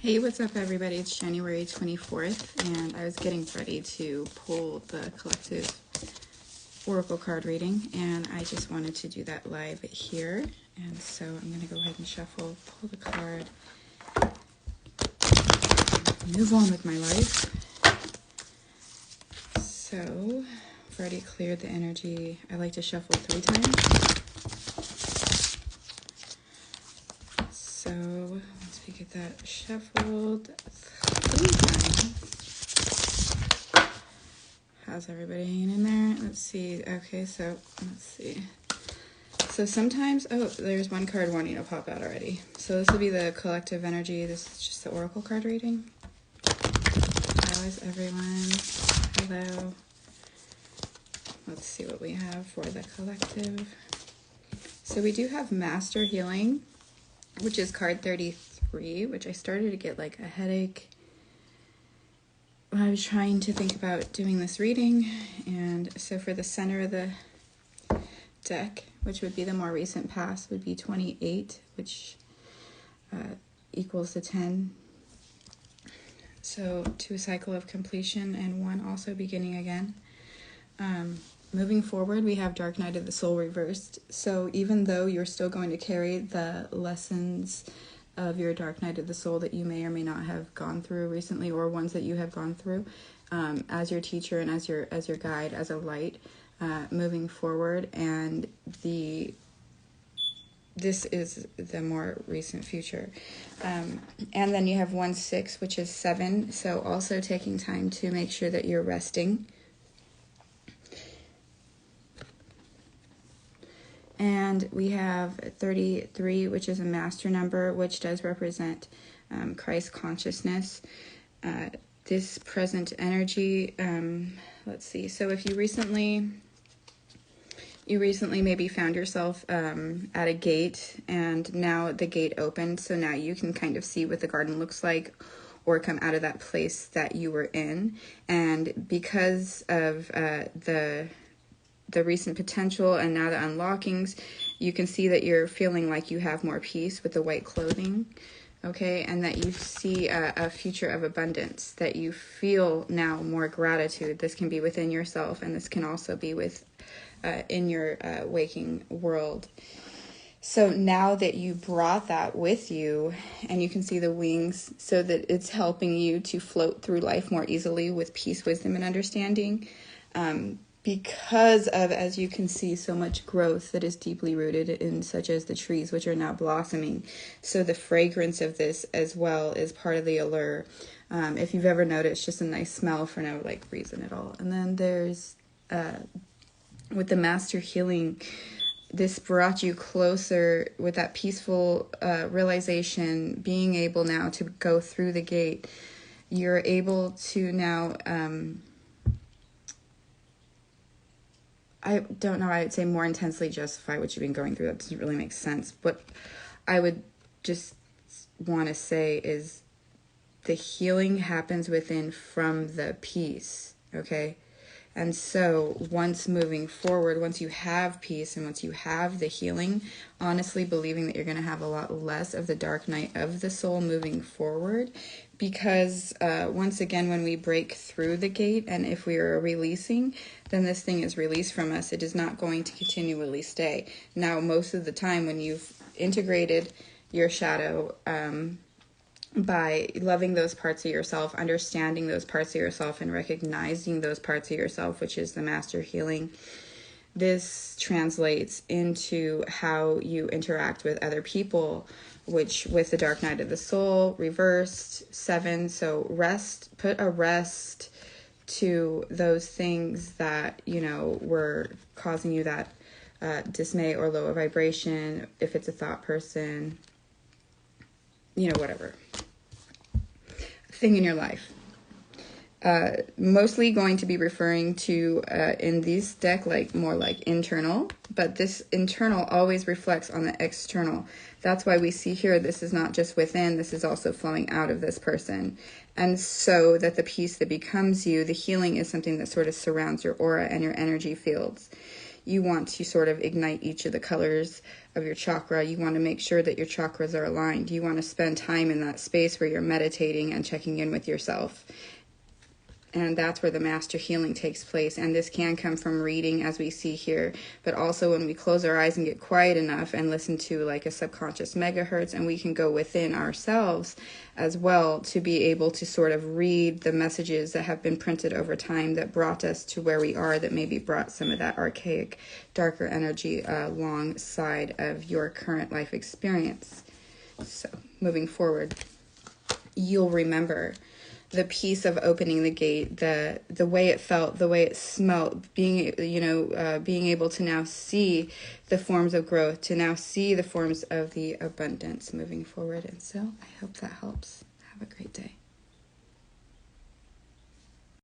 Hey, what's up everybody? It's January 24th and I was getting ready to pull the collective oracle card reading and I just wanted to do that live here. And so I'm going to go ahead and shuffle, pull the card, move on with my life. So I've already cleared the energy. I like to shuffle 3 times. So once we get that shuffled 3 times, how's everybody hanging in there? Let's see. Okay, so let's see. So sometimes, oh, there's one card wanting to pop out already. So this will be the collective energy. This is just the oracle card reading. How is everyone? Hello. Let's see what we have for the collective. So we do have Master Healing, which is card 33, which I started to get like a headache when I was trying to think about doing this reading. And so for the center of the deck, which would be the more recent past, would be 28, which equals the 10. So 2 cycle of completion and 1 also beginning again. Moving forward, we have Dark Night of the Soul reversed. So even though you're still going to carry the lessons of your Dark Night of the Soul that you may or may not have gone through recently, or ones that you have gone through, as your teacher and as your guide, as a light, moving forward, and this is the more recent future. And then you have 1-6, which is 7. So also taking time to make sure that you're resting. And we have 33, which is a master number, which does represent Christ consciousness. This present energy, let's see. So if you recently maybe found yourself at a gate, and now the gate opened, so now you can kind of see what the garden looks like, or come out of that place that you were in. And because of the recent potential and now the unlockings, you can see that you're feeling like you have more peace with the white clothing, okay? And that you see a future of abundance, that you feel now more gratitude. This can be within yourself, and this can also be with in your waking world. So now that you brought that with you, and you can see the wings, so that it's helping you to float through life more easily with peace, wisdom, and understanding, because of, as you can see, so much growth that is deeply rooted in, such as the trees, which are now blossoming. So the fragrance of this as well is part of the allure. If you've ever noticed, just a nice smell for no reason at all. And then there's with the Master Healing, this brought you closer with that peaceful realization, being able now to go through the gate. You're able to now, I don't know, I would say more intensely justify what you've been going through. That doesn't really make sense. What I would just want to say is the healing happens within from the peace, okay? And so once moving forward, once you have peace and once you have the healing, honestly believing that you're going to have a lot less of the dark night of the soul moving forward. Because once again, when we break through the gate, and if we are releasing, then this thing is released from us. It is not going to continually stay. Now, most of the time when you've integrated your shadow, by loving those parts of yourself, understanding those parts of yourself, and recognizing those parts of yourself, which is the Master Healing, this translates into how you interact with other people, which with the Dark Night of the Soul reversed, 7. So rest, put a rest to those things that, you know, were causing you that dismay or lower vibration. If it's a thought person, you know, whatever thing in your life. Mostly going to be referring to, in this deck, like more like internal, but this internal always reflects on the external. That's why we see here, this is not just within, this is also flowing out of this person. And so that the peace that becomes you, the healing, is something that sort of surrounds your aura and your energy fields. You want to sort of ignite each of the colors of your chakra. You want to make sure that your chakras are aligned. You want to spend time in that space where you're meditating and checking in with yourself. And that's where the master healing takes place. And this can come from reading, as we see here, but also when we close our eyes and get quiet enough and listen to like a subconscious megahertz, and we can go within ourselves as well to be able to sort of read the messages that have been printed over time that brought us to where we are, that maybe brought some of that archaic, darker energy alongside of your current life experience. So moving forward, you'll remember the piece of opening the gate, the way it felt, the way it smelled, being able to now see the forms of growth, to now see the forms of the abundance moving forward. And so I hope that helps. Have a great day.